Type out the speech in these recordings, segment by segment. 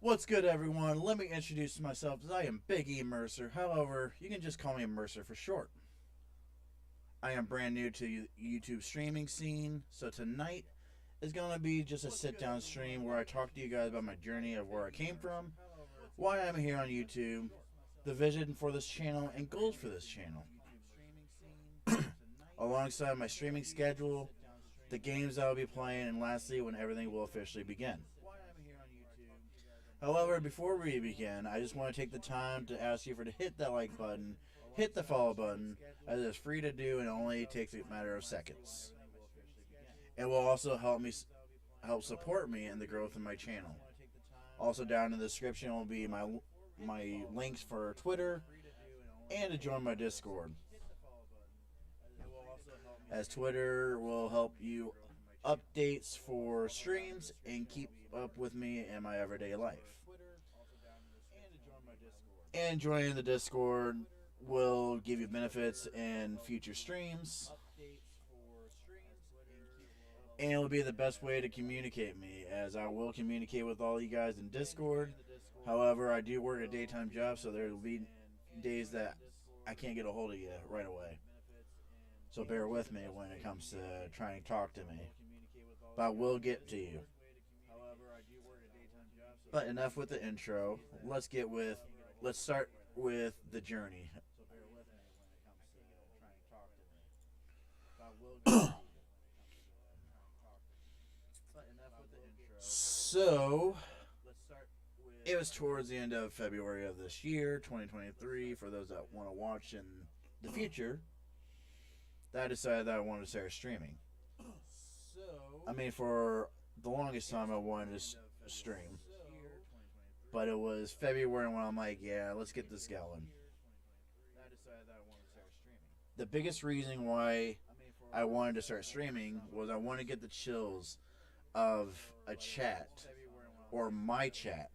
What's good, everyone? Let me introduce myself as I am Big E Mercer. However, you can just call me Mercer for short. I am brand new to the YouTube streaming scene, so tonight is going to be just a sit down stream where I talk to you guys about my journey of where I came from, why I'm here on YouTube, the vision for this channel, and goals for this channel. Alongside my streaming schedule, the games I'll be playing, and lastly, when everything will officially begin. However, before we begin, I just want to take the time to ask you to hit that like button, hit the follow button, as it's free to do and only takes a matter of seconds. It will also help support me in the growth of my channel. Also, down in the description will be my links for Twitter and to join my Discord. As Twitter will help you updates for streams and keep up with me in my everyday life. And joining the Discord will give you benefits in future streams. And it will be the best way to communicate me, as I will communicate with all you guys in Discord. However, I do work a daytime job, so there will be days that I can't get a hold of you right away. So bear with me when it comes to trying to talk to me. But I will get to you. But enough with the intro. Let's start with the journey. So, it was towards the end of February of this year, 2023, for those that want to watch in the future, that I decided that I wanted to start streaming. I mean, for the longest time I wanted to stream. But it was February when I'm like, yeah, let's get this going. The biggest reason why I wanted to start streaming was I wanted to get the chills of a chat, or my chat,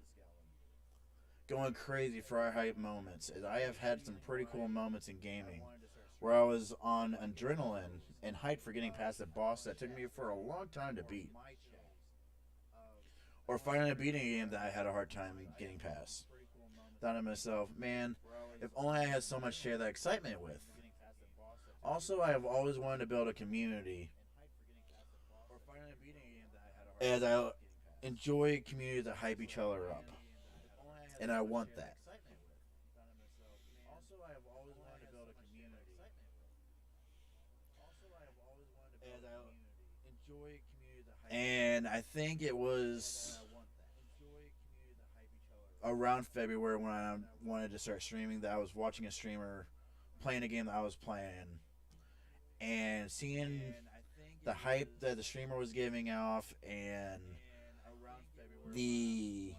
going crazy for our hype moments. As I have had some pretty cool moments in gaming where I was on adrenaline and hyped for getting past a boss that took me for a long time to beat, or finally beating a game that I had a hard time getting past. Thought to myself, man, if only I had someone to share that excitement with. Also, I have always wanted to build a community, as I enjoy communities that hype each other up, and I want that. And I think it was around February when I wanted to start streaming that I was watching a streamer playing a game that I was playing, and seeing the hype that the streamer was giving off and the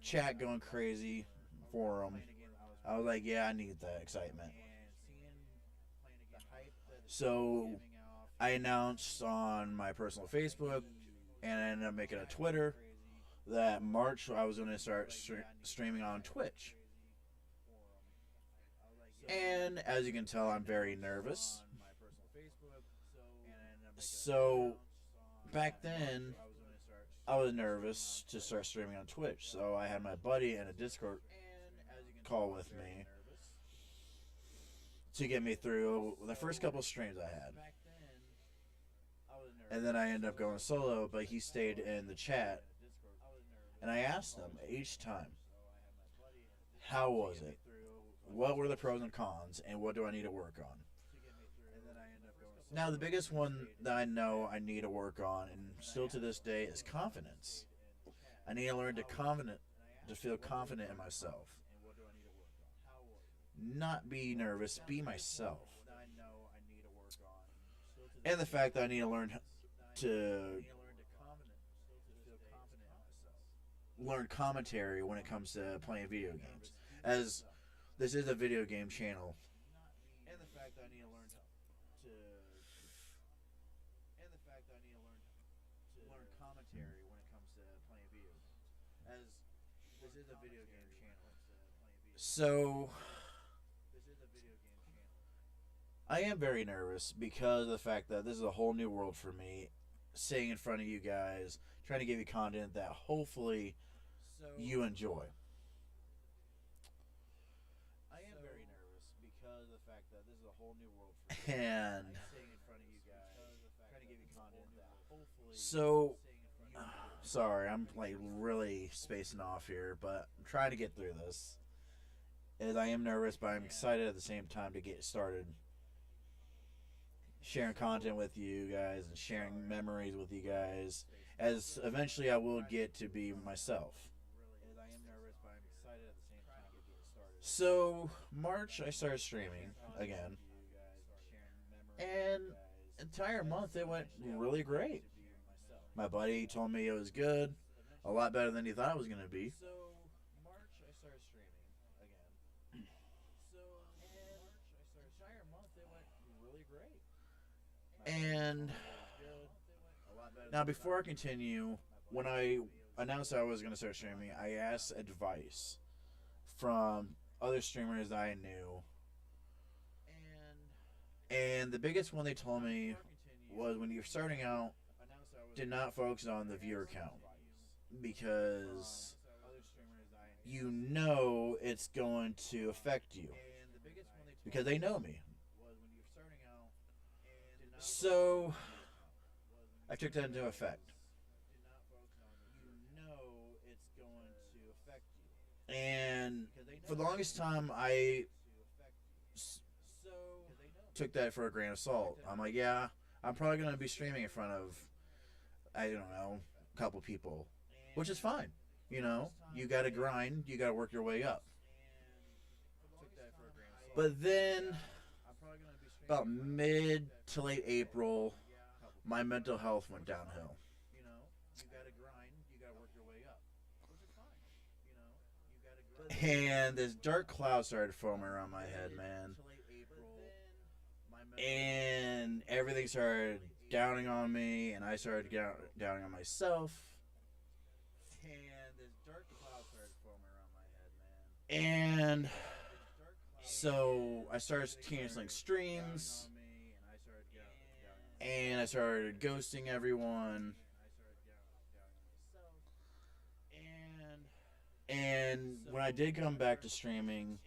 chat going crazy for him. I was like, yeah, I need that excitement. So I announced on my personal Facebook, and I ended up making a Twitter, that March I was going to start streaming on Twitch. And as you can tell, I'm very nervous. So back then, I was nervous to start streaming on Twitch. So I had my buddy in a Discord call with me to get me through the first couple streams I had. And then I ended up going solo, but he stayed in the chat. And I asked him each time, how was it? What were the pros and cons? And what do I need to work on? Now, the biggest one that I know I need to work on, and still to this day, is confidence. I need to learn to feel confident in myself. Not be nervous, be myself. And the fact that I need to learn commentary when it comes to playing video games, as this is a video game channel. So I am very nervous because of the fact that this is a whole new world for me, sitting in front of you guys, trying to give you content that hopefully you enjoy. I am very nervous because of the fact that this is a whole new world for me. And sitting in front of you guys, trying to give you content that hopefully. So, sorry, I'm like really spacing off here, but I'm trying to get through this. As I am nervous, but I'm excited at the same time to get started sharing content with you guys and sharing memories with you guys. As eventually I will get to be myself. So March I started streaming again, and entire month it went really great. My buddy told me it was good, a lot better than he thought it was gonna be. And now, before I continue, when I announced that I was going to start streaming, I asked advice from other streamers that I knew. And the biggest one they told me was when you're starting out, do not focus on the viewer count. Because you know it's going to affect you. Because they know me. So I took that into effect. And for the longest time, I took that for a grain of salt. I'm like, yeah, I'm probably going to be streaming in front of, I don't know, a couple people, which is fine. You know, you got to grind, you got to work your way up. But then, about mid to late April, my mental health went downhill. And this dark cloud started forming around my head, man. And everything started downing on me, and I started downing on myself. And so I started canceling streams, and I started ghosting everyone. And when I did come back to streaming,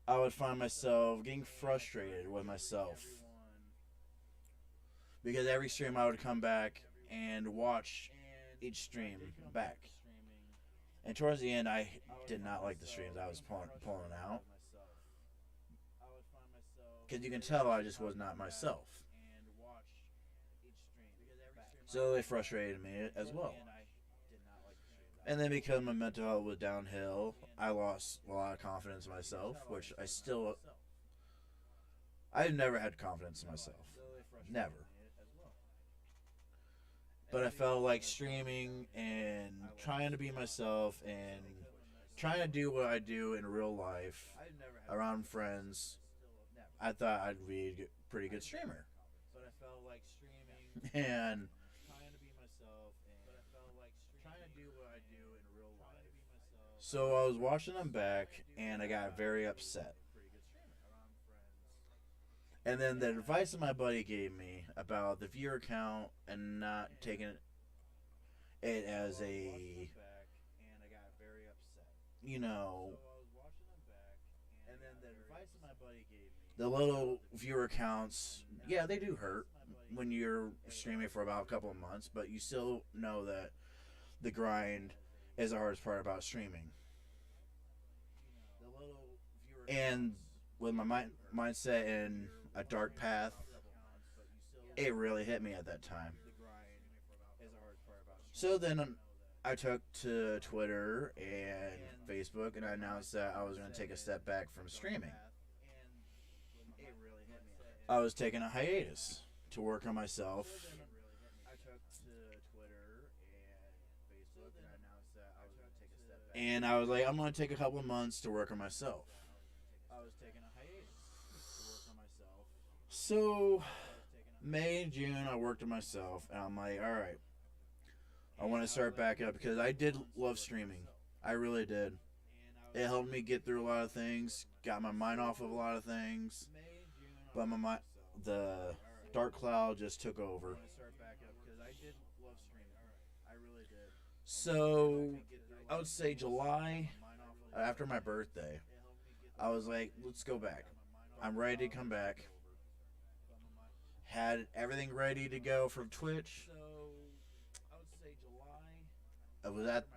I would find myself getting frustrated with myself. Because every stream I would come back and watch each stream back. And towards the end, I did not like the streams I was pulling out. Because you can tell I just was not myself. So it frustrated me as well. And then because my mental health was downhill, I lost a lot of confidence in myself, which I've never had confidence in myself. Never. But I felt like streaming and trying to be myself and trying to do what I do in real life around friends, I thought I'd be a pretty good streamer. And so I was watching them back, and I got very upset. And then the advice that my buddy gave me about the viewer count and not taking it as a, you know, the little viewer counts, yeah, they do hurt when you're streaming for about a couple of months, but you still know that the grind is the hardest part about streaming. And with my mindset in a dark path, it really hit me at that time. So then I took to Twitter and Facebook and I announced that I was going to take a step back from streaming. I was taking a hiatus to work on myself. And I was like, I'm going to take a couple of months to work on myself. So, May, June, I worked on myself, and I'm like, alright, I want to start back up, because I did love streaming. I really did. It helped me get through a lot of things, got my mind off of a lot of things, but the dark cloud just took over. So, I would say July, after my birthday, I was like, let's go back. I'm ready to come back. Had everything ready to go from Twitch. I was at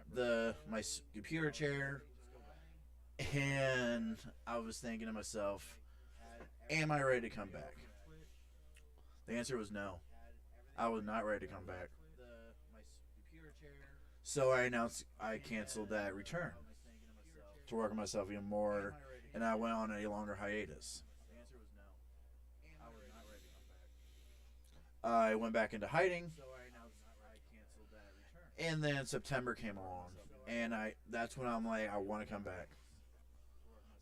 my computer chair, and I was thinking to myself, am I ready to come back? The answer was no. I was not ready to come back. So I announced I canceled that return to work on myself even more, and I went on a longer hiatus. I went back into hiding, and then September came along, and that's when I'm like, I want to come back.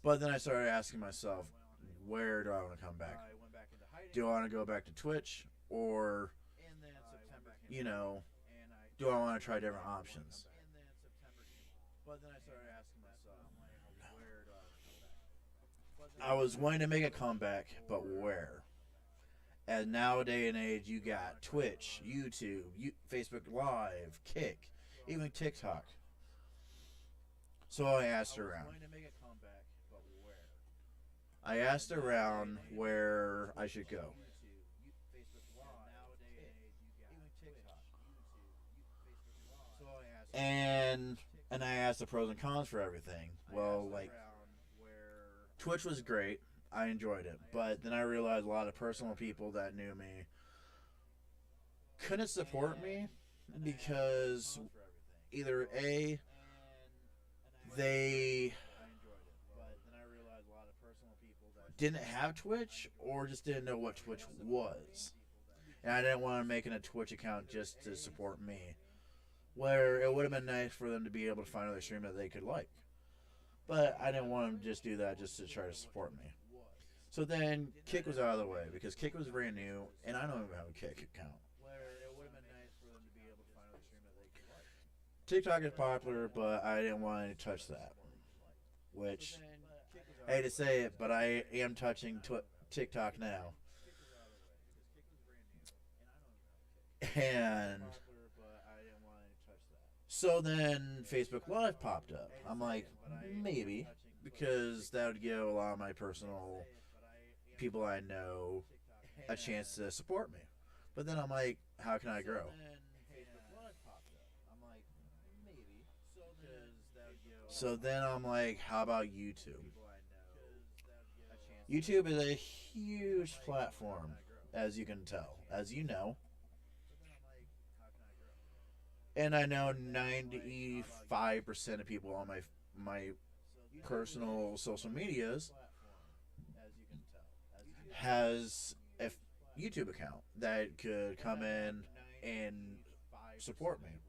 But then I started asking myself, where do I want to come back? Do I want to go back to Twitch, or, do I want to try different options? I was wanting to make a comeback, but where? And nowadays and age, you got Twitch, YouTube, Facebook Live, Kick, even TikTok. So I asked around. I asked around where I should go. And I asked the pros and cons for everything. Well, like, Twitch was great. I enjoyed it. But then I realized a lot of personal people that knew me couldn't support me because either A, they didn't have Twitch or just didn't know what Twitch was. And I didn't want to make a Twitch account just to support me. Where it would have been nice for them to be able to find other stream that they could like. But I didn't want them to just do that just to try to support me. So then Kick was out of the way because Kick was brand new and I don't even have a Kick account. TikTok is popular, but I didn't want to touch that. Which, I hate to say it, but I am touching TikTok now. And so then Facebook Live popped up. I'm like, maybe, because that would give a lot of my personal people I know a chance to support me. But then I'm like, how can I grow? So then I'm like, how about YouTube? YouTube is a huge platform, as you can tell, as you know. And I know 95% of people on my personal social medias has a YouTube account that could come in and support me.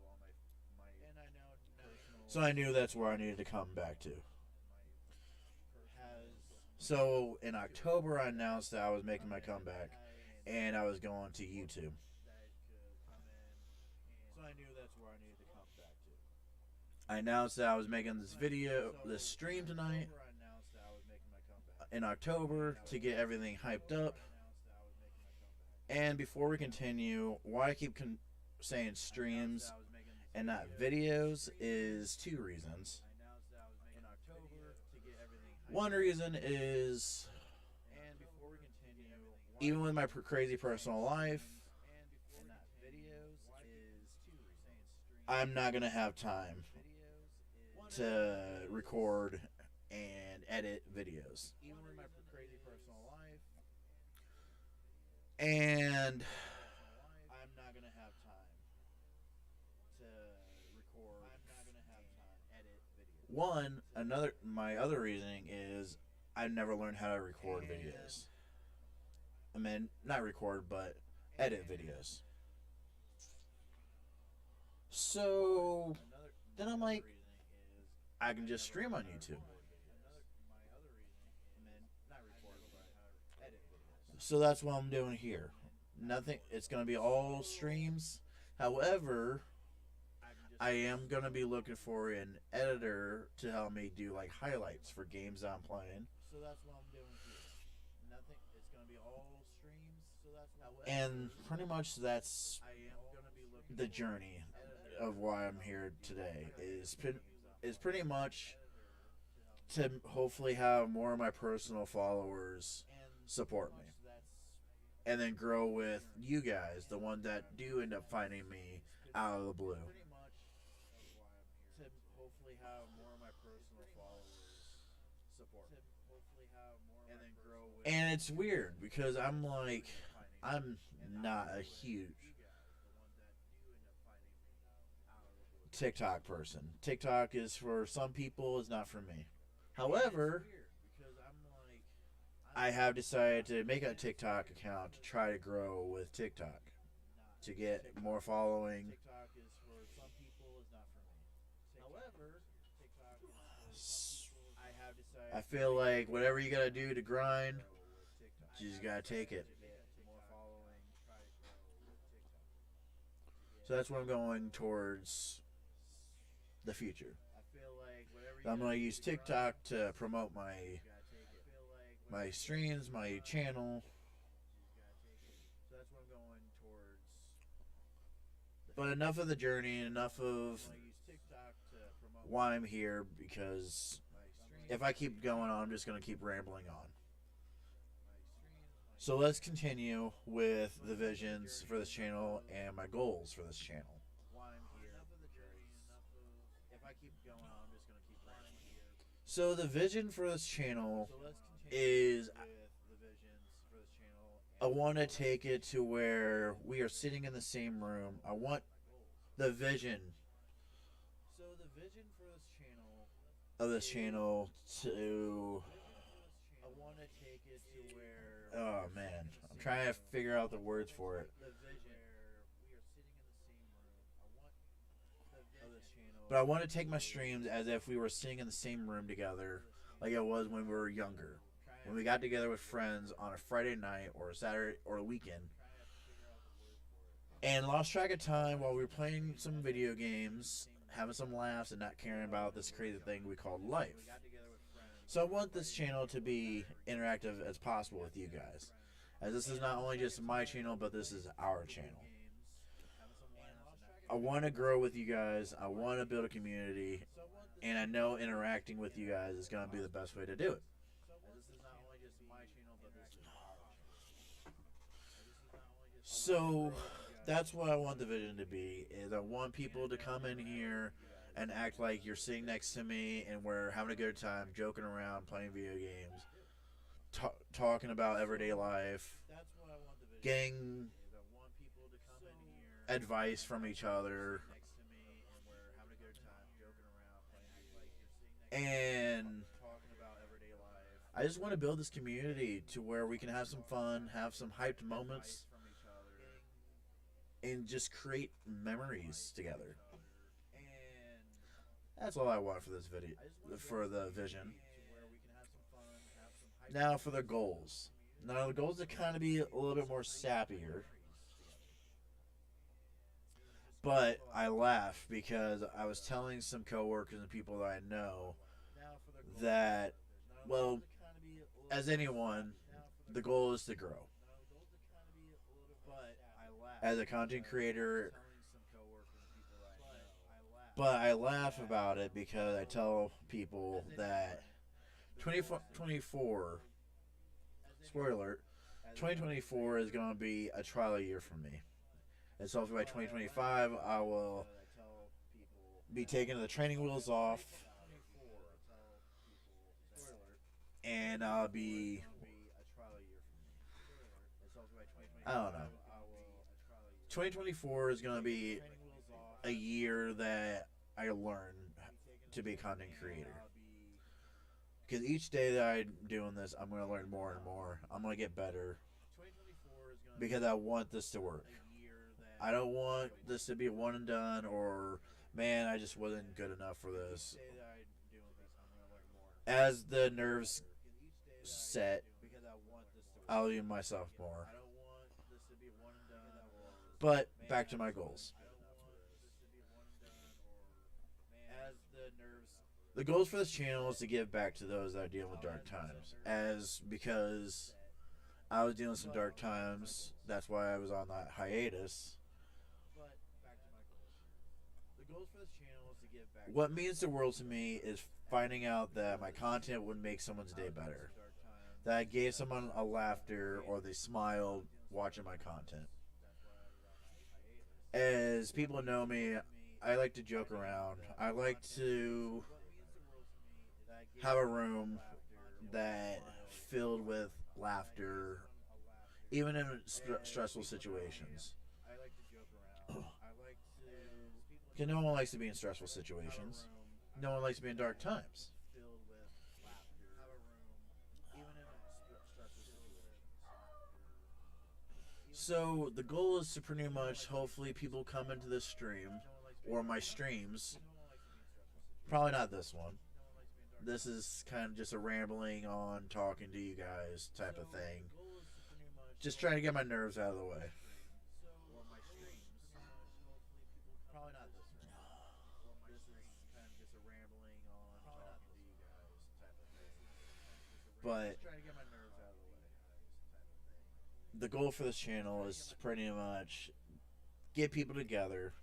So I knew that's where I needed to come back to. So in October, I announced that I was making my comeback and I was going to YouTube. I announced that I was making this stream tonight in October to get everything hyped up. And before we continue, why I keep saying streams and not videos is two reasons. One reason is, even with my crazy personal life, I'm not going to have time to record and edit videos. And my other reasoning is I never learned how to record videos. I mean, not record, but edit videos. So then I'm like, I can just stream on YouTube. So that's what I'm doing here. Nothing. It's going to be all streams. However, I am going to be looking for an editor to help me do like highlights for games I'm playing. So that's what I'm doing here. Nothing. It's going to be all streams. And pretty much that's the journey of why I'm here today. Is is pretty much to hopefully have more of my personal followers support me. And then grow with you guys, the one that do end up finding me out of the blue. And it's weird because I'm like, I'm not a huge TikTok person. TikTok is for some people, it's not for me. However, I have decided to make a TikTok account to try to grow with TikTok to get more following. I feel like whatever you gotta do to grind, you just gotta take it. So that's what I'm going towards the future. I'm gonna use TikTok to promote my streams, my channel. But enough of the journey, enough of why I'm here, because if I keep going on, I'm just going to keep rambling on. So let's continue with the visions for this channel and my goals for this channel. So the vision for this channel is I want to take it to where we are sitting in the same room. I want the vision of this channel to... Oh man, I'm trying to figure out the words for it. But I want to take my streams as if we were sitting in the same room together, like it was when we were younger. When we got together with friends on a Friday night or a Saturday or a weekend. And lost track of time while we were playing some video games, having some laughs, and not caring about this crazy thing we called life. So I want this channel to be interactive as possible with you guys. As this is not only just my channel, but this is our channel. I want to grow with you guys. I want to build a community. And I know interacting with you guys is going to be the best way to do it. So that's what I want the vision to be, is I want people to come in here and act like you're sitting next to me and we're having a good time, joking around, playing video games, talking about everyday life, getting advice from each other, and I just want to build this community to where we can have some fun, have some hyped moments, and just create memories together. That's all I want for this video, for the vision. Now for the goals. Now the goals are kind of be a little bit more sappier. But I laugh because I was telling some coworkers and people that I know that, well, as anyone, the goal is to grow. As a content creator, but I laugh about it because I tell people that 2024, spoiler alert, 2024 is going to be a trial year for me. And so hopefully by 2025, I will be taking the training wheels off, and I'll be, I don't know. 2024 is going to be a year that I learn to be a content creator. Because each day that I'm doing this, I'm going to learn more and more. I'm going to get better. Because I want this to work. I don't want this to be a one and done, or, man, I just wasn't good enough for this. As the nerves set, I'll do myself more. But back to my goals. The goals for this channel is to give back to those that are dealing with dark times. Because I was dealing with some dark times, that's why I was on that hiatus. what means the world to me is finding out that my content would make someone's day better. That I gave someone a laughter or they smiled watching my content. As people know me, I like to joke around. I like to have a room that filled with laughter, even in stressful situations. Because no one likes to be in stressful situations. No one likes to be in dark times. So the goal is to pretty much hopefully people come into this stream or my streams. Probably not this one. This is kind of just a rambling on talking to you guys type of thing. Just trying to get my nerves out of the way. But the goal for this channel is to pretty much get people together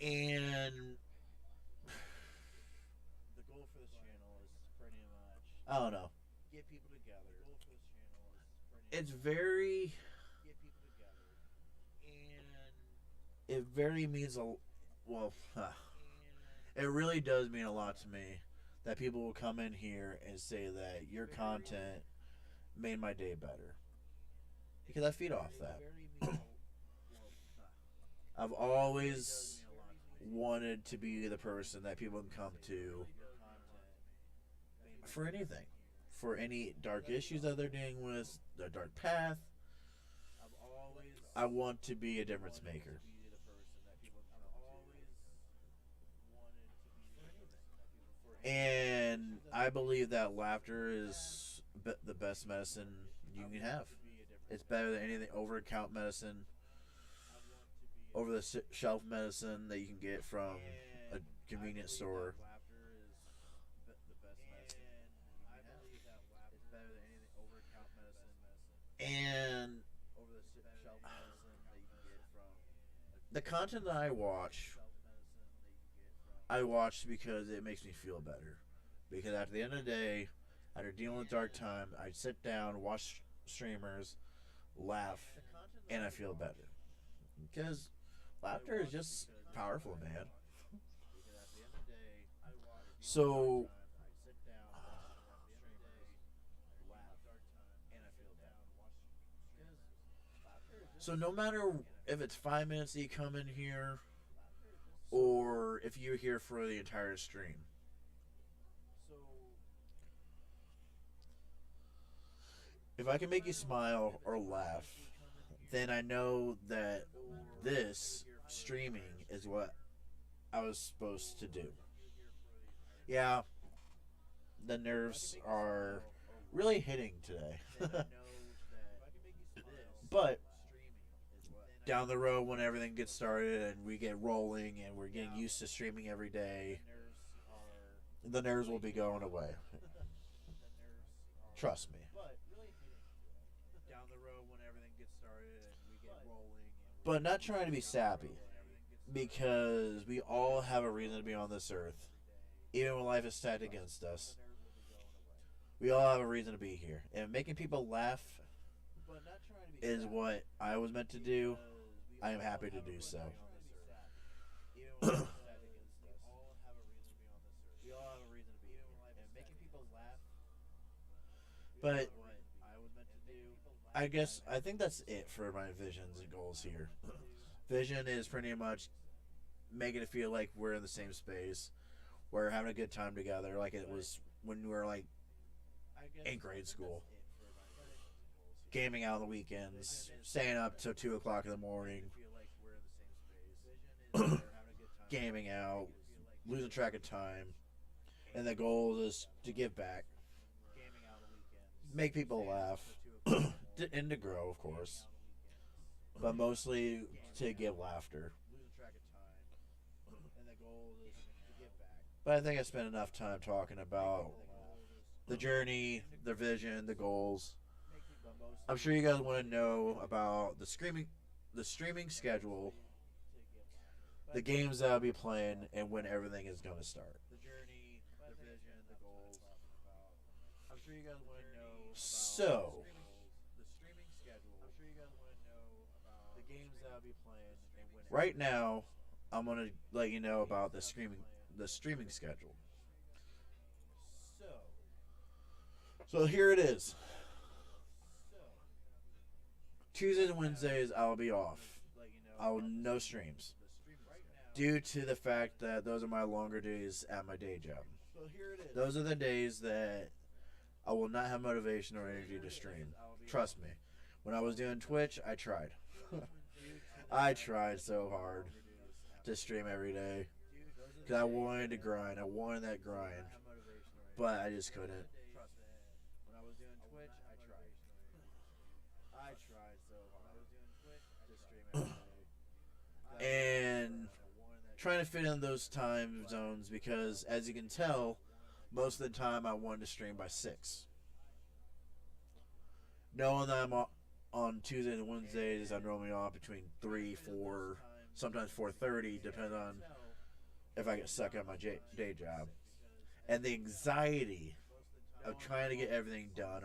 and I don't know. It's very it very means a well it really does mean a lot to me that people will come in here and say that your content made my day better because I feed off that. I've always wanted to be the person that people can come to for anything, for any dark issues that they're dealing with, their dark path. I want to be a difference maker. And I believe that laughter is the best medicine you can have. It's better than anything over the counter medicine, over the shelf medicine that you can get from a convenience store. And the content that I watch because it makes me feel better. Because at the end of the day, after dealing with dark time, I sit down, watch streamers, laugh, and I feel better. Because laughter is just powerful, man. So, no matter if it's 5 minutes that you come in here, or if you're here for the entire stream, if I can make you smile or laugh, then I know that this streaming is what I was supposed to do. Yeah, the nerves are really hitting today. But down the road, when everything gets started and we get rolling and we're getting used to streaming every day, the nerves will be going away. Trust me. But not trying to be sappy, because we all have a reason to be on this earth. Even when life is stacked against us, we all have a reason to be here. And making people laugh is what I was meant to do. I am happy to do so. But I think that's it for my visions and goals here. Vision is pretty much making it feel like we're in the same space. We're having a good time together, like it was when we were like in grade school. Gaming out on the weekends, staying up till 2 o'clock in the morning, gaming out, losing track of time, and the goal is to give back, make people laugh, and to grow, of course, but mostly to give laughter. But I think I spent enough time talking about the journey, the vision, the goals. I'm sure you guys want to know about the streaming schedule the games that I'll be playing, and when everything is going to start. The journey, the vision, the goals. I'm sure you guys want to know. So, the streaming schedule. I'm sure you guys want to know about the games that I'll be playing, and when. Right now, I'm going to let you know about the streaming schedule. So here it is. Tuesdays and Wednesdays I'll be off. I'll no streams. Due to the fact that those are my longer days at my day job. Those are the days that I will not have motivation or energy to stream. Trust me. When I was doing Twitch, I tried. I tried so hard to stream every day. Because I wanted to grind. I wanted that grind. But I just couldn't. When I was doing Twitch, I tried. I tried so hard to stream every day. And trying to fit in those time zones because, as you can tell, most of the time I wanted to stream by 6. Knowing that I'm on Tuesdays and Wednesdays, I'm normally off between 3, 4, sometimes 4:30, depending on if I get stuck at my day job. And the anxiety of trying to get everything done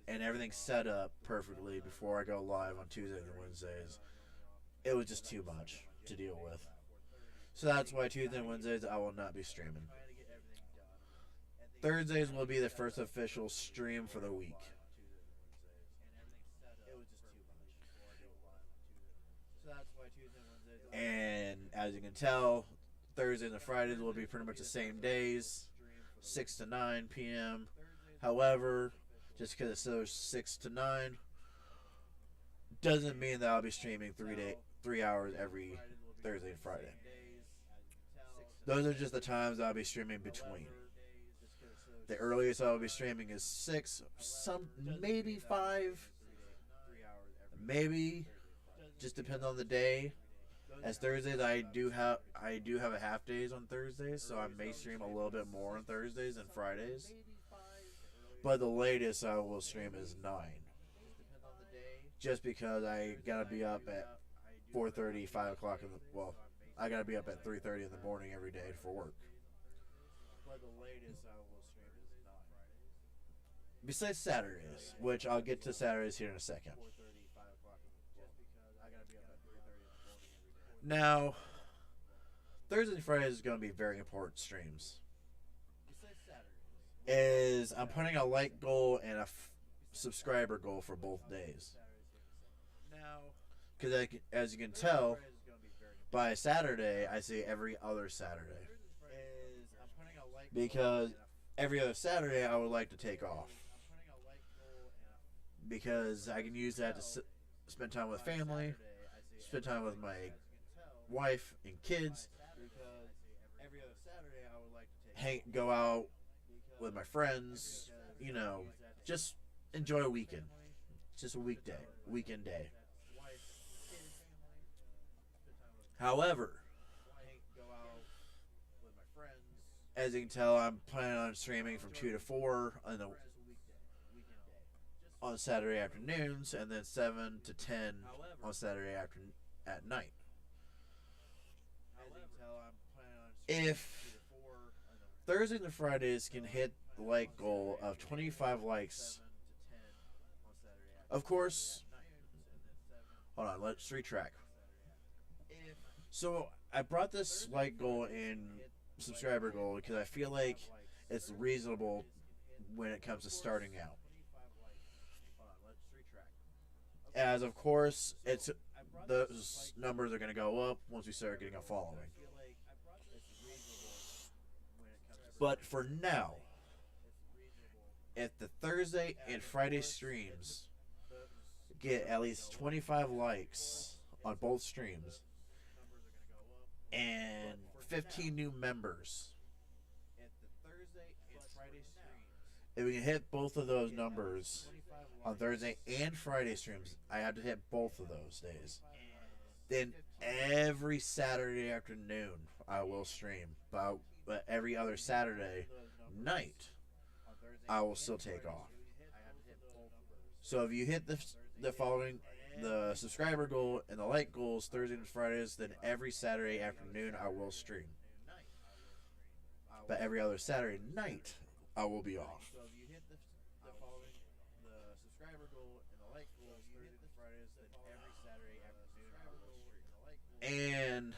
and everything set up perfectly before I go live on Tuesdays and Wednesdays, it was just too much to deal with. So that's why Tuesdays and Wednesdays I will not be streaming. Thursdays will be the first official stream for the week. And as you can tell, Thursdays and Fridays will be pretty much the same days, 6 to 9 p.m. However, just because it says 6 to 9 doesn't mean that I'll be streaming 3 hours every Thursday and Friday. Those are just the times I'll be streaming between. The earliest I'll be streaming is 6, maybe 5, maybe, just depends on the day. As Thursdays, I do have a half days on Thursdays, so I may stream a little bit more on Thursdays and Fridays. But the latest I will stream is 9. Just because I gotta be up at 4:30, 5 o'clock I gotta be up at 3:30 in the morning every day for work. But the latest I will stream is 9. Besides Saturdays, which I'll get to Saturdays here in a second. Now, Thursday and Friday is going to be very important streams. I'm putting a like goal and a subscriber goal for both days. Because as you can tell, by Saturday, I say every other Saturday. Because every other Saturday, I would like to take off. Because I can use that to spend time with family, spend time with my wife and kids, go out with my friends, just enjoy a weekend. Just a weekend day. However, as you can tell, I'm planning on streaming from 2 to 4 on Saturday afternoons, and then 7 to 10 on Saturday at night. If Thursdays and Fridays can hit the like goal of 25 likes, of course, hold on, let's retrack. So I brought this like goal and subscriber goal because I feel like it's reasonable when it comes to starting out. As of course, those numbers are going to go up once we start getting a following. But for now, if the Thursday and Friday streams get at least 25 likes on both streams and 15 new members, if we can hit both of those numbers on Thursday and Friday streams, I have to hit both of those days. Then every Saturday afternoon I will stream, but every other Saturday night I will still take off. So if you hit the following the subscriber goal and the like goals Thursdays and Fridays, then every Saturday afternoon I will stream. But every other Saturday night I will be off. So if you hit the following, the subscriber goal and the like goals Thursdays and Fridays, then every Saturday afternoon I will stream. And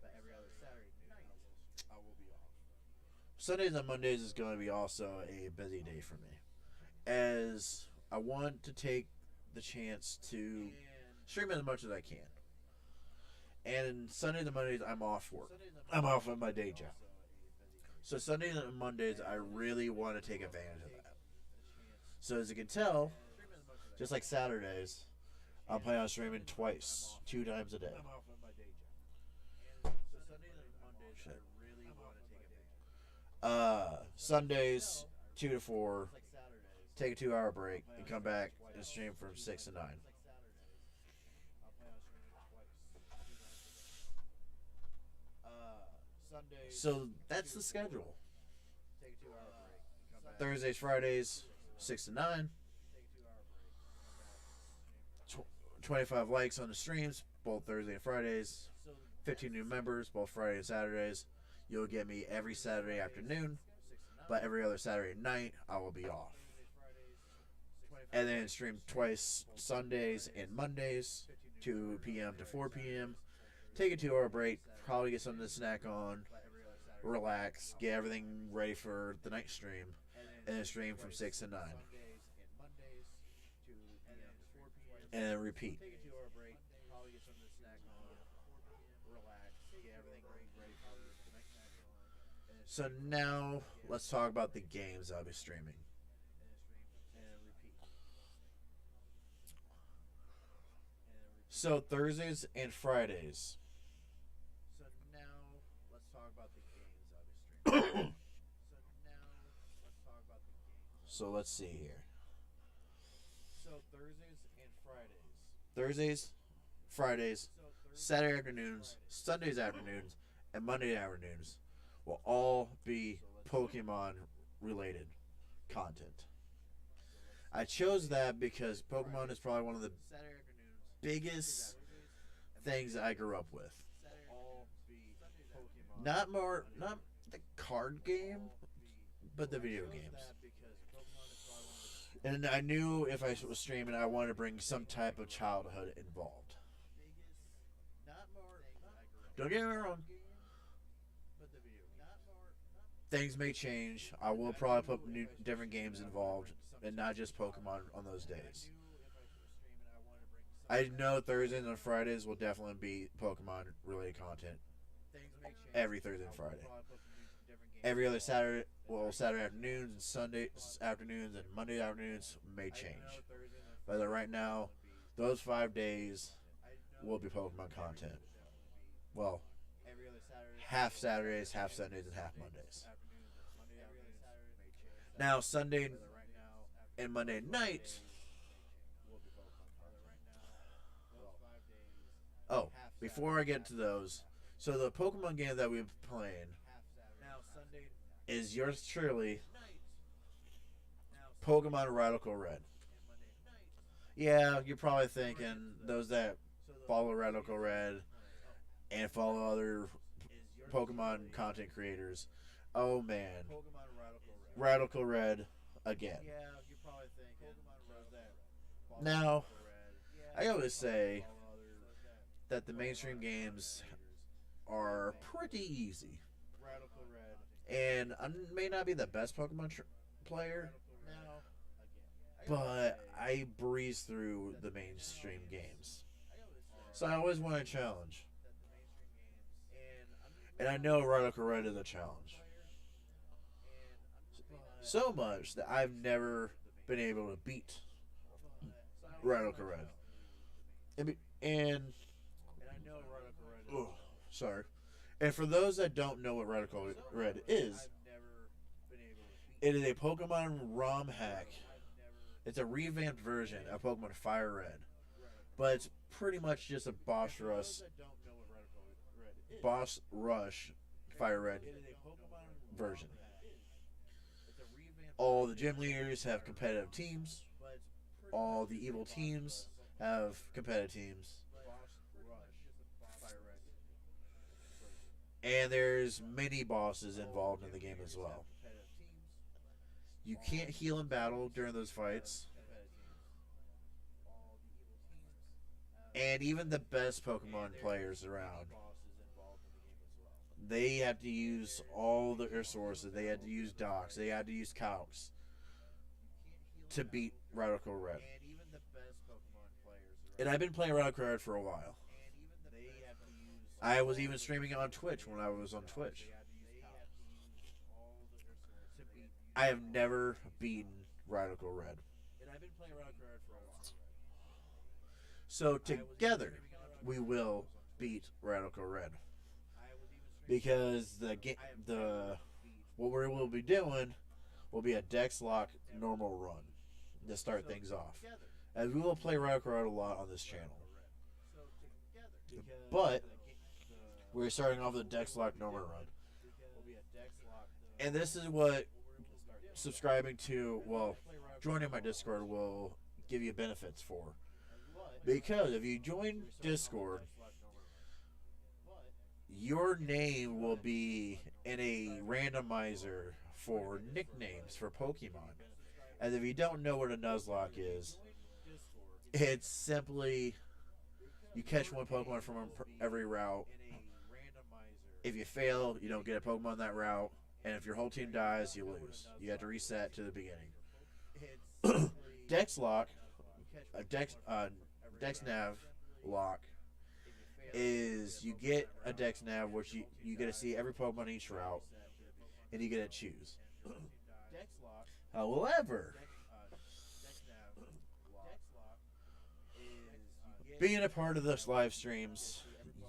but every other Saturday night I will be off. Sundays and Mondays is going to be also a busy day for me, as I want to take the chance to stream as much as I can. And Sundays and Mondays I'm off work. I'm off of my day job. So Sundays and Mondays I really want to take advantage of that. So as you can tell, just like Saturdays, I'm planning on streaming twice, 2 times a day. Sundays 2 to 4, take a 2-hour break, and come back and stream from 6 to 9. So that's the schedule. Thursdays, Fridays, 6 to 9. 25 likes on the streams, both Thursday and Fridays. 15 new members, both Friday and Saturdays. You'll get me every Saturday afternoon, but every other Saturday night I will be off. And then stream twice Sundays and Mondays, 2 p.m. to 4 p.m. Take a 2-hour break, probably get something to snack on, relax, get everything ready for the night stream, and then stream from 6 to 9. And then repeat. So now let's talk about the games I'll be streaming. So Thursdays and Fridays. So now let's talk about the games I'll be streaming. So let's see here. So Thursdays and Fridays. Thursdays, Fridays, Saturday afternoons, Sundays afternoons, and Monday afternoons will all be Pokemon related content. I chose that because Pokemon is probably one of the biggest things I grew up with. Not the card game, but the video games. And I knew if I was streaming, I wanted to bring some type of childhood involved. Don't get me wrong. Things may change. I will probably put different games involved, and not just Pokemon on those days. I know Thursdays and Fridays will definitely be Pokemon related content. Every Thursday and Friday. Every other Saturday, well, Saturday afternoons and Sunday afternoons and Monday afternoons may change. But right now, those 5 days will be Pokemon content. Well, half Saturdays, half Sundays, and half Mondays. Now, Sunday and Monday night. Oh, before I get to those, so the Pokemon game that we've been playing is yours truly, Pokemon Radical Red. Yeah, you're probably thinking, those that follow Radical Red and follow other Pokemon content creators, oh man, Radical Red again. Now, I always say that the mainstream games are pretty easy. And I may not be the best Pokemon player, but I breeze through the mainstream games. So I always want a challenge. And I know Radical Red is a challenge. So much that I've never been able to beat Radical Red. Sorry. And for those that don't know what Radical Red is, it is a Pokemon ROM hack. It's a revamped version of Pokemon Fire Red. But it's pretty much just a Boss Rush Fire Red version. All the gym leaders have competitive teams. All the evil teams have competitive teams, and there's mini bosses involved in the game as well. You can't heal in battle during those fights, and even the best Pokemon players around, they have to use all their resources. They had to use docks. They had to use calcs to beat Radical Red. And I've been playing Radical Red for a while. I was even streaming it on Twitch when I was on Twitch. I have never beaten Radical Red. So together, we will beat Radical Red. Because what we will be doing will be a Dex Lock normal run to start things off. As we will play Radical Red a lot on this channel. But we're starting off with a Dex Lock normal run. And this is what subscribing to, well, joining my Discord will give you benefits for. Because if you join Discord, your name will be in a randomizer for nicknames for Pokemon. And if you don't know what a Nuzlocke is, it's simply you catch one Pokemon from every route. If you fail, you don't get a Pokemon on that route. And if your whole team dies, you lose. You have to reset to the beginning. Dex Lock, Dex Nav Lock, is you get a Dex Nav, which you get to see every Pokemon each route, and you get to choose. However, being a part of this live streams,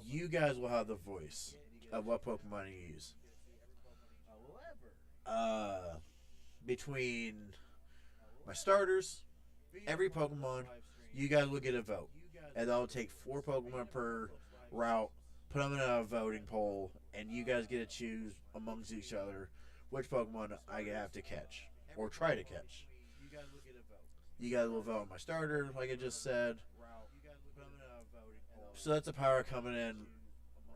you guys will have the voice of what Pokemon you use. Between my starters, every Pokemon, you guys will get a vote. And I'll take 4 Pokemon per route, put them in a voting poll, and you guys get to choose amongst each other which Pokemon I have to catch, or try to catch. You guys will vote on my starter, like I just said. So that's the power coming in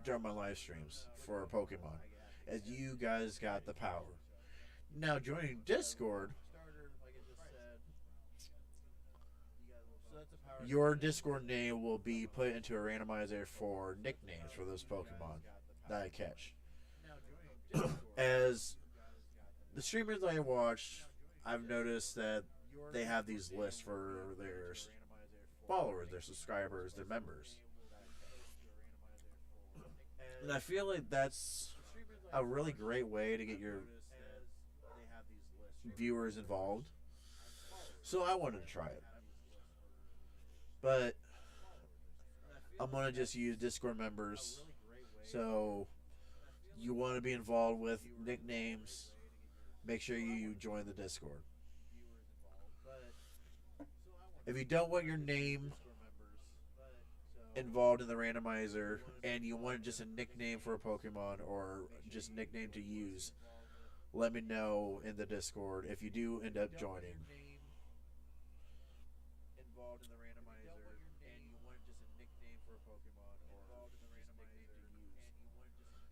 during my live streams for Pokemon, as you guys got the power. Now joining Discord, your Discord name will be put into a randomizer for nicknames for those Pokemon that I catch. As the streamers I watch, I've noticed that they have these lists for their followers, their subscribers, their members. And I feel like that's a really great way to get your viewers involved. So I wanted to try it. But I'm going to just use Discord members. So you want to be involved with nicknames, make sure you join the Discord. If you don't want your name involved in the randomizer and you want just a nickname for a Pokemon or just a nickname to use, let me know in the Discord if you do end up joining.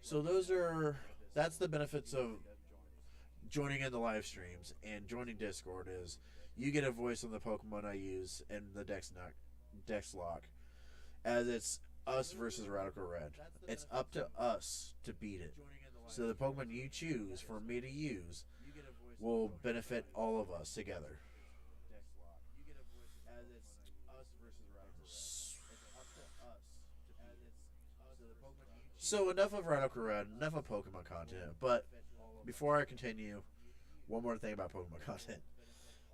So that's the benefits of joining in the live streams and joining Discord is you get a voice on the Pokemon I use in the Dex Lock, as it's us versus Radical Red. It's up to us to beat it. So the Pokemon you choose for me to use will benefit all of us together. So enough of Radical Red, enough of Pokemon content. But before I continue, one more thing about Pokemon content.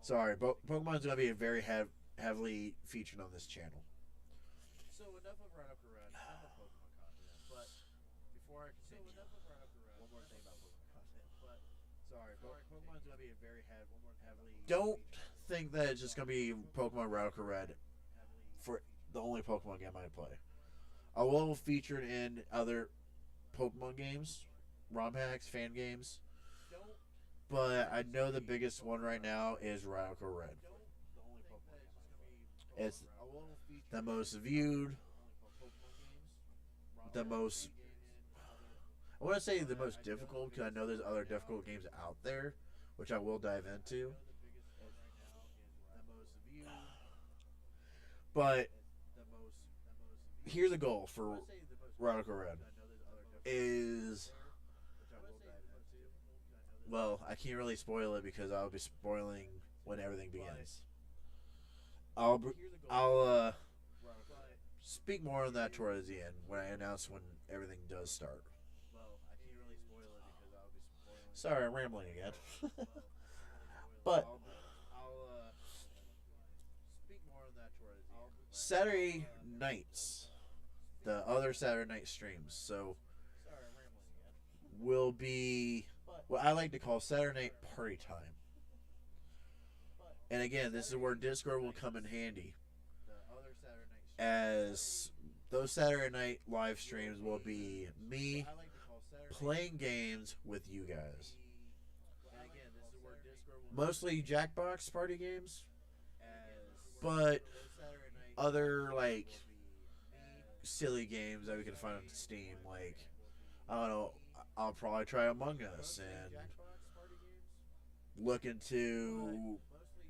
Sorry, Pokemon's going to be very heavily featured on this channel. So enough of Radical Red, enough of Pokemon content. But before I continue, one more thing about Pokemon content. But sorry, Pokemon's going to be very heavily. Don't think that it's just going to be Pokemon Radical Red for the only Pokemon game I play. I will feature it in other Pokemon games, ROM hacks, fan games. But I know the biggest one right now is Radical Red. It's the most viewed, the most. I want to say the most difficult because I know there's other difficult games out there, which I will dive into. But here's a goal for Radical Red is, well, I can't really spoil it because I'll be spoiling when everything begins. I'll I'll speak more on that towards the end when I announce when everything does start. Sorry, I'm rambling again. But Saturday nights, the other Saturday night streams, so will be what I like to call Saturday night party time. And again, this is where Discord will come in handy, as those Saturday night live streams will be me playing games with you guys. Mostly Jackbox party games, but other like silly games that we can find on Steam. Like, I don't know, I'll probably try Among Us and look into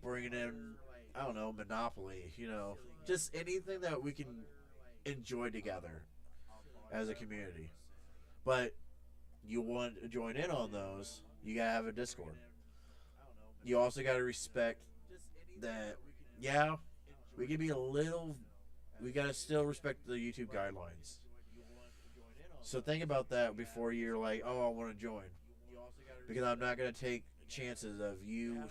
bringing in, I don't know, Monopoly. Just anything that we can enjoy together as a community. But you want to join in on those, you gotta have a Discord. You also gotta respect that, yeah, we can be a little, we gotta still respect the YouTube guidelines. So think about that before you're like, oh, I want to join. Because I'm not gonna take chances of you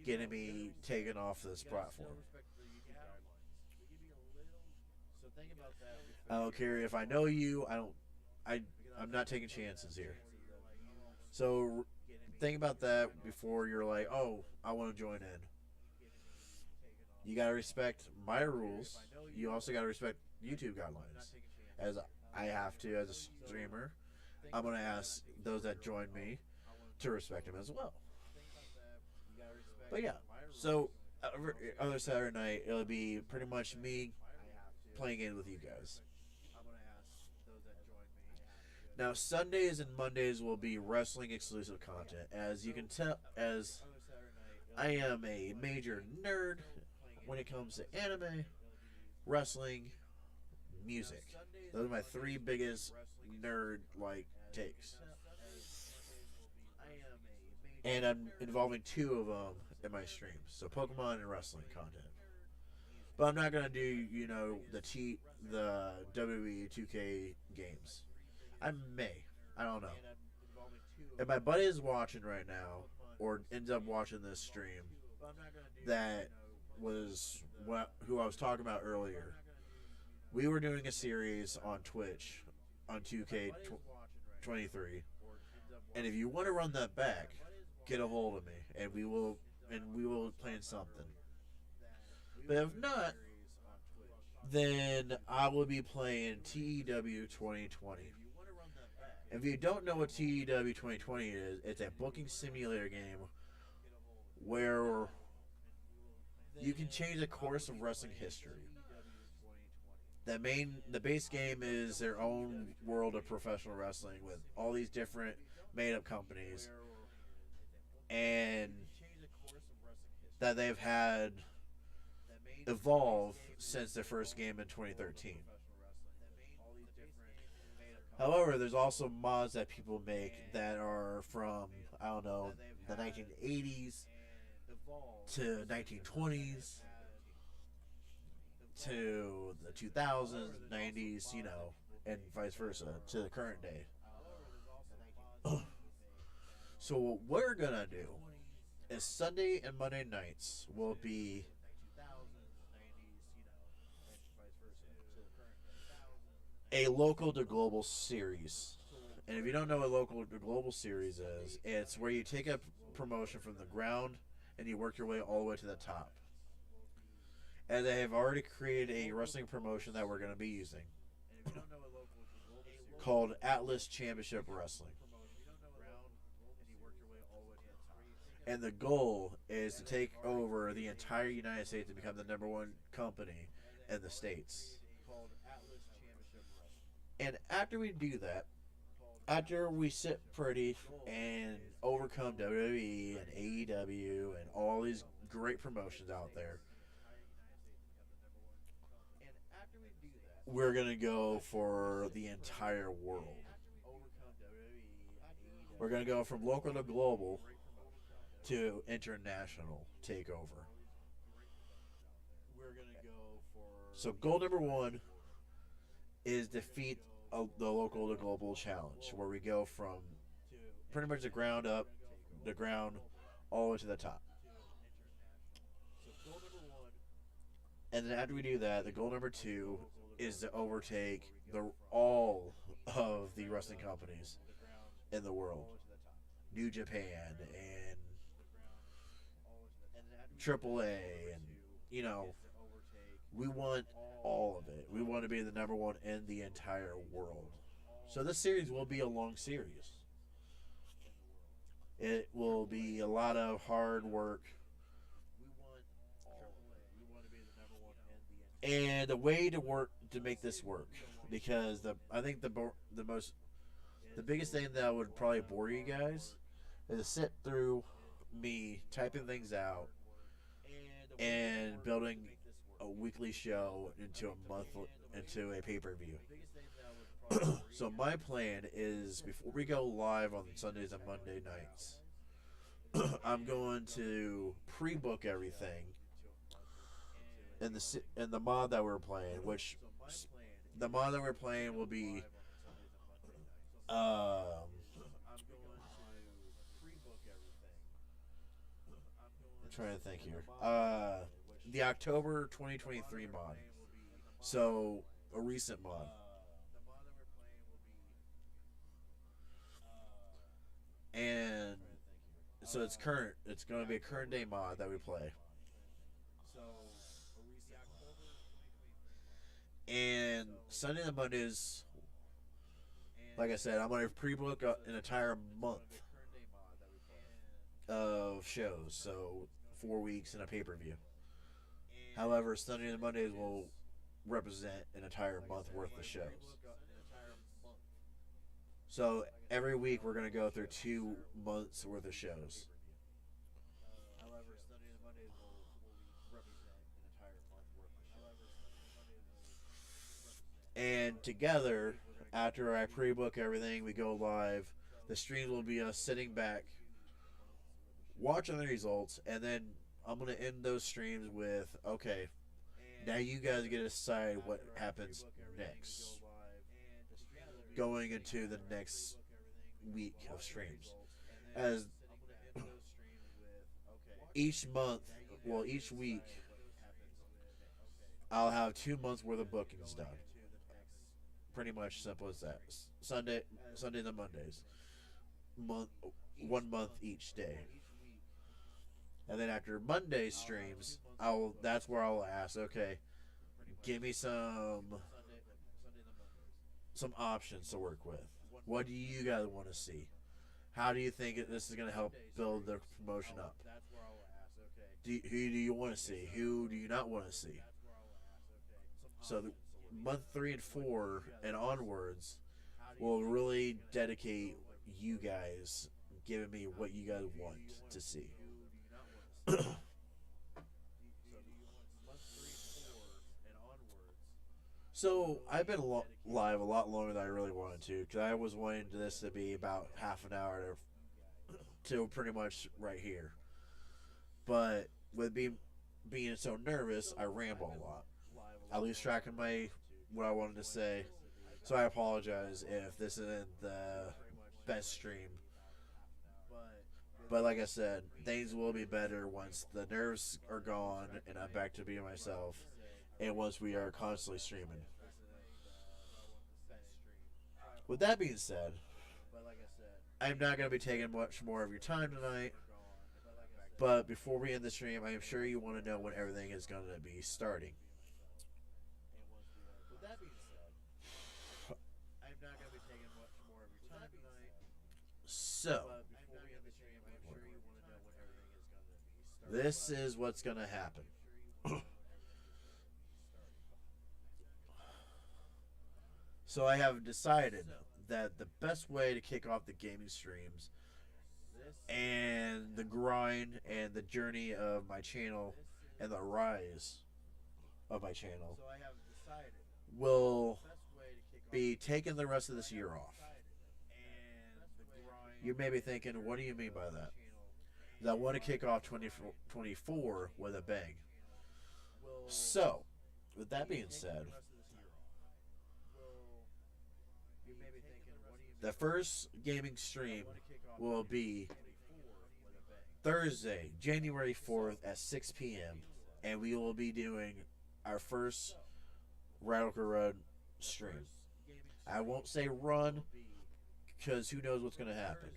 getting me taken off this platform. I don't care if I know you. I'm not taking chances here. So think about that before you're like, oh, I want to join in. You gotta respect my rules. You also gotta respect YouTube guidelines, as I have to as a streamer. I'm gonna ask those that join me to respect them as well. But yeah, so other Saturday night it'll be pretty much me playing in with you guys. Now Sundays and Mondays will be wrestling exclusive content. As you can tell, as I am a major nerd when it comes to anime, wrestling, music. Those are my three biggest nerd like takes. And I'm involving two of them in my streams. So Pokemon and wrestling content. But I'm not gonna do, the WWE 2K games. I may. I don't know. If my buddy is watching right now, or ends up watching this stream, that was who I was talking about earlier. We were doing a series on Twitch on 2K23, and if you want to run that back, get a hold of me, and we will plan something. But if not, then I will be playing TEW 2020. If you don't know what TEW 2020 is, it's a booking simulator game where you can change the course of wrestling history. The base game is their own world of professional wrestling with all these different made-up companies, and that they've had evolve since their first game in 2013. However, there's also mods that people make that are from, I don't know, the 1980s to 1920s to the 2000s, 90s, and vice versa to the current day. So what we're gonna do is Sunday and Monday nights will be a local to global series. And if you don't know what local to global series is, it's where you take a promotion from the ground and you work your way all the way to the top. And they have already created a wrestling promotion that we're going to be using called Atlas Championship Wrestling. And the goal is to take over the entire United States and become the number one company in the States. And after we do that, after we sit pretty and overcome WWE and AEW and all these great promotions out there, we're going to go for the entire world. We're going to go from local to global to international takeover. So goal number one is defeat the local to global challenge, where we go from pretty much the ground up, the ground, all the way to the top. And then after we do that, the goal number two is to overtake all of the wrestling companies in the world. New Japan and AAA and, we want all of it. We want to be the number one in the entire world. So this series will be a long series. It will be a lot of hard work. And a way to make this work, because I think the biggest thing that would probably bore you guys is to sit through me typing things out and building a weekly show into a pay-per-view. So my plan is, before we go live on Sundays and Monday nights, I'm going to pre-book everything in the mod that we're playing, which the mod that we're playing will be I'm trying to think here. The October 2023 mod. So a recent mod. And so it's current. It's going to be a current day mod that we play. And Sunday and Mondays, like I said, I'm going to pre-book an entire month of shows. So 4 weeks and a pay-per-view. However, Sunday and Mondays will represent an entire month worth of shows. So every week we're going to go through 2 months worth of shows. And together, after I pre-book everything, we go live. The streams will be us sitting back, watching the results, and then I'm going to end those streams with, okay, now you guys get to decide what happens next, going into the next week of streams. As each week, I'll have 2 months worth of bookings done. Pretty much simple as that. Sundays and Mondays. 1 month each day. And then after Monday streams, that's where I'll ask, okay, give me some options to work with. What do you guys want to see? How do you think this is going to help build the promotion up? Who do you want to see? Who do you not want to see? So month 3 and 4 and onwards will really dedicate you guys giving me what you guys want to see. So I've been live a lot longer than I really wanted to, because I was wanting this to be about half an hour to pretty much right here. But with being so nervous, I ramble a lot. I lose track of what I wanted to say. So I apologize if this isn't the best stream. But like I said, things will be better once the nerves are gone and I'm back to being myself, and once we are constantly streaming. With that being said, I'm not going to be taking much more of your time tonight. But before we end the stream, I am sure you want to know when everything is going to be starting. With that being said, I'm not going to be taking much more of your time tonight. So, this is what's going to happen. So I have decided that the best way to kick off the gaming streams and the grind and the journey of my channel and the rise of my channel will be taking the rest of this year off. You may be thinking, what do you mean by that? That I want to kick off 2024 with a bang. So, with that being said, the first gaming stream will be Thursday, January 4th at 6 p.m. And we will be doing our first Radical Red stream. I won't say run because who knows what's going to happen.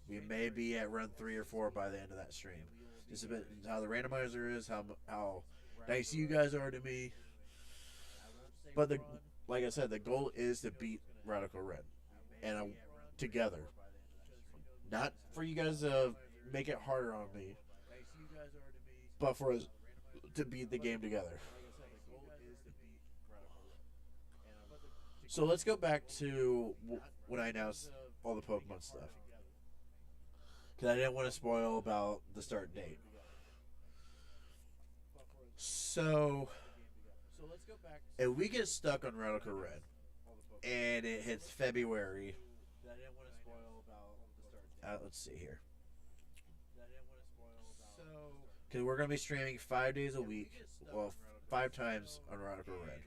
We may be at run 3 or 4 by the end of that stream. Just a bit how the randomizer is, how nice you guys are to me. But like I said, the goal is to beat Radical Red and together. Not for you guys to make it harder on me, but for us to beat the game together. So let's go back to when I announced all the Pokemon stuff, because I didn't want to spoil about the start date. So if we get stuck on Radical Red and it hits February, let's see here, because we're going to be streaming 5 days a week, well, 5 times on Radical Red.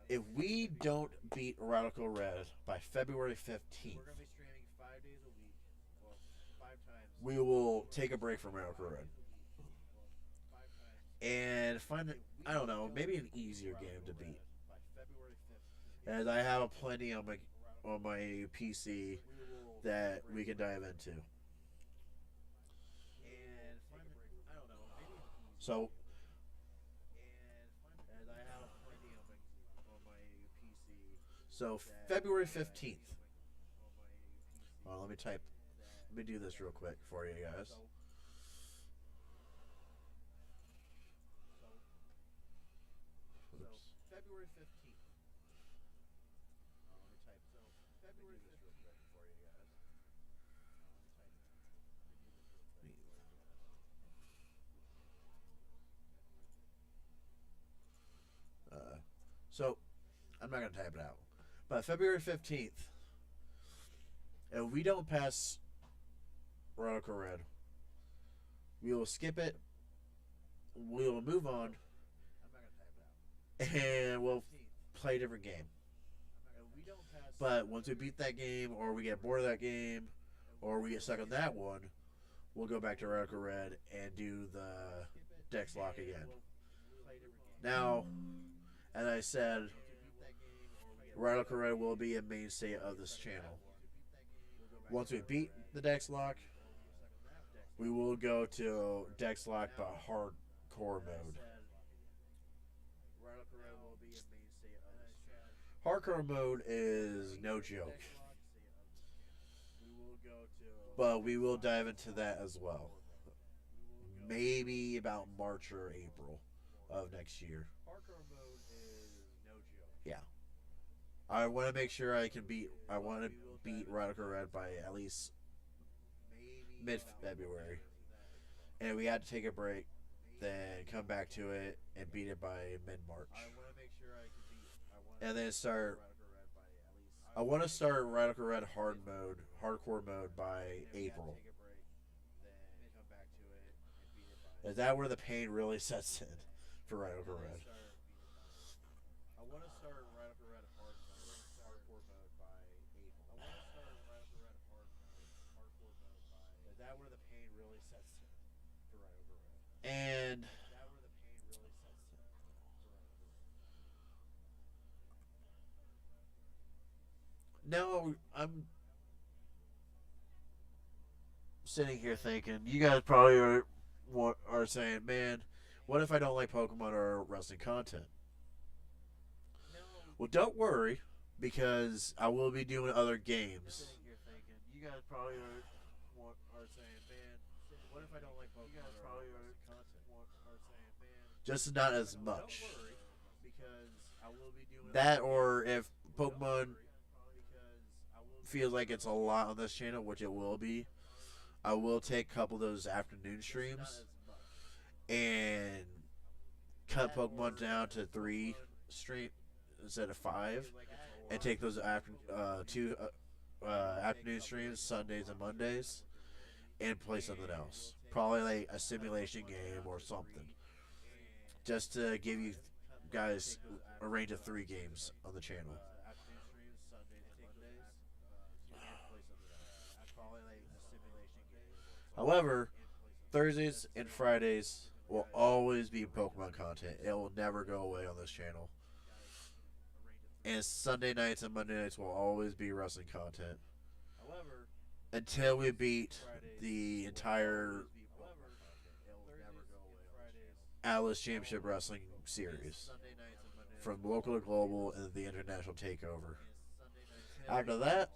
If we don't beat Radical Red by February 15th, we will take a break from Radical Red and find, I don't know, maybe an easier game to beat. As I have plenty on my PC that we can dive into. So February 15th. Well, let me do this real quick for you guys. Oops. February 15th. So I'm not going to type it out. But February 15th, if we don't pass Radical Red, we will skip it, we will move on, and we'll play a different game. But once we beat that game, or we get bored of that game, or we get stuck on that one, we'll go back to Radical Red and do the Dex Lock again. Now, as I said, Radical Red will be a mainstay of this channel. Once we beat the Dex Lock, we will go to Dex Lock but hardcore mode. Hardcore mode is no joke. But we will dive into that as well. Maybe about March or April of next year. Yeah. I want to make sure I want to beat Radical Red by at least mid-February. And we had to take a break, then come back to it and beat it by mid-March. And then I want to start Radical Red hardcore mode by April. Is that where the pain really sets in for Radical Red? And now I'm sitting here thinking, you guys probably are saying, man, what if I don't like Pokemon or wrestling content? Well, don't worry, because I will be doing other games. You guys probably Just not as much. That or if Pokemon feels like it's a lot on this channel, which it will be, I will take a couple of those afternoon streams and cut Pokemon down to 3 stream instead of 5, and take those two afternoon streams Sundays and Mondays and play something else. Probably like a simulation game or something, just to give you guys a range of 3 games on the channel. However, Thursdays and Fridays will always be Pokemon content. It will never go away on this channel. And Sunday nights and Monday nights will always be wrestling content until we beat the entire Atlas Championship Wrestling series from local to global and the international takeover. After that,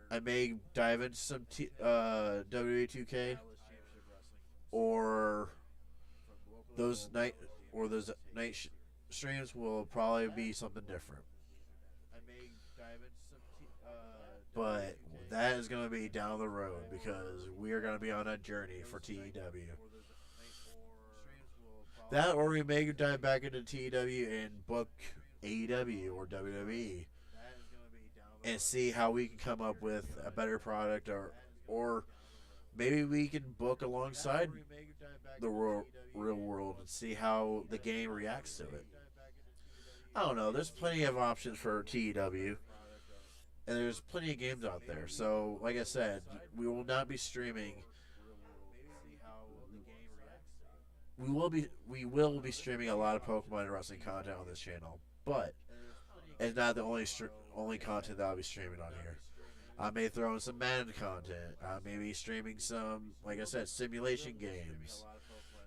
I may dive into some WWE 2K or those night streams will probably be something different. But that is going to be down the road because we are going to be on a journey for TEW. That or we may dive back into TEW and book AEW or WWE and see how we can come up with a better product, or maybe we can book alongside the real world and see how the game reacts to it. I don't know. There's plenty of options for TEW, and there's plenty of games out there. So, like I said, we will not be streaming. We will be streaming a lot of Pokemon and wrestling content on this channel, but it's not the only content that I'll be streaming on here. I may throw in some Madden content. I may be streaming some, like I said, simulation games,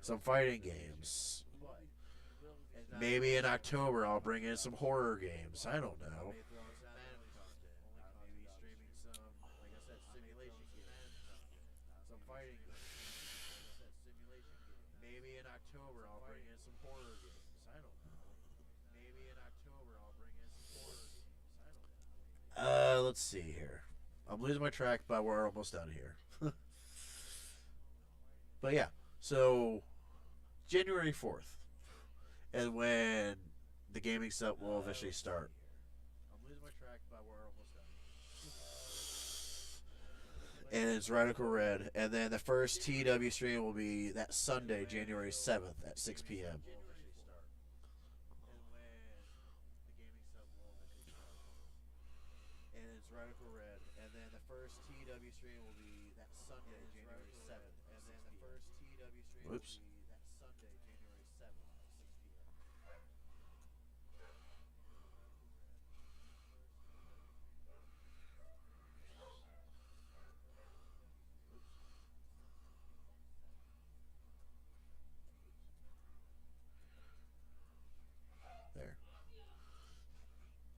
some fighting games. Maybe in October I'll bring in some horror games. I don't know. Let's see here. I'm losing my track, but we're almost done here. But yeah, so January 4th is when the gaming stuff will officially start. And it's Radical Red. And then the first TW stream will be that Sunday, January 7th at 6 p.m. Whoops. There.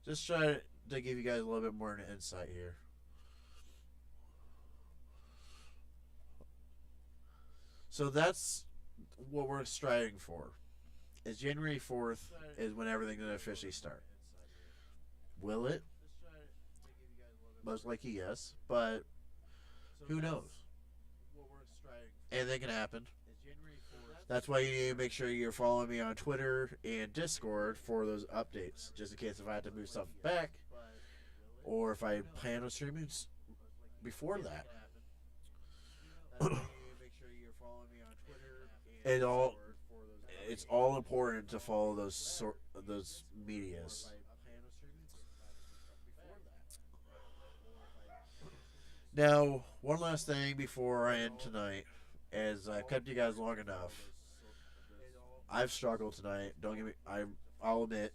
Just try to give you guys a little bit more insight here. So that's what we're striving for. Is January 4th is when everything's going to officially start. Will it? Most likely yes, but who knows? Anything can happen. That's why you need to make sure you're following me on Twitter and Discord for those updates, just in case if I have to move stuff back, or if I plan on streaming before that. It's all important to follow those medias. Now, one last thing before I end tonight, as I've kept you guys long enough. I've struggled tonight. Don't get me. I'll admit.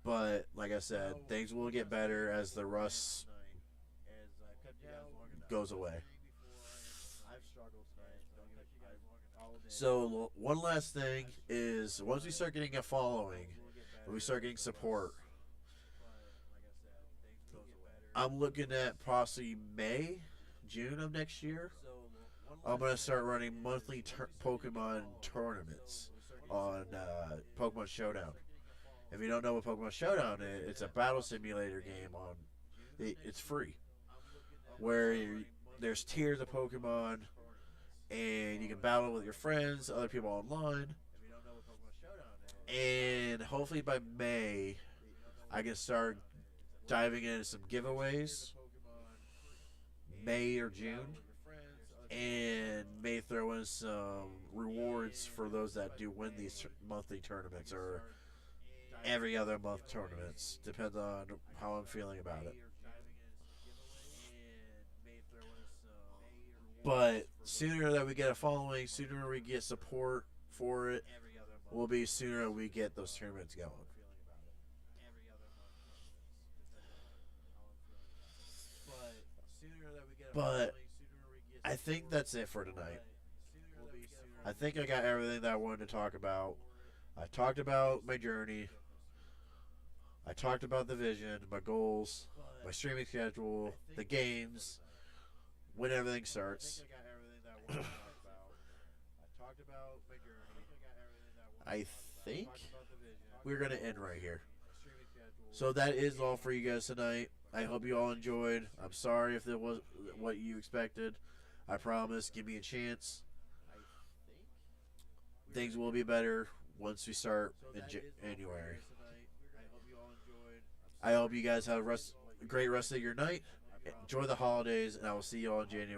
But like I said, things will get better as the rust goes away. So one last thing is, once we start getting a following, and we start getting support, I'm looking at possibly May, June of next year. I'm gonna start running monthly Pokemon tournaments on Pokemon Showdown. If you don't know what Pokemon Showdown is, it's a battle simulator game on. It's free, where there's tiers of Pokemon, and you can battle with your friends, other people online, and hopefully by May, I can start diving into some giveaways. May or June, and may throw in some rewards for those that do win these monthly tournaments or every other month tournaments. Depends on how I'm feeling about it. But sooner that we get a following, sooner we get support for it, will be sooner we get those tournaments going. But I think that's it for tonight. I think I got everything that I wanted to talk about. I talked about my journey. I talked about the vision, my goals, my streaming schedule, the games, when everything starts. I think we're going to end right here. So that is all for you guys tonight. I hope you all enjoyed. I'm sorry if it was what you expected. I promise, give me a chance. Things will be better once we start in January. I hope you guys have a great rest of your night. Enjoy the holidays, and I will see you all in January.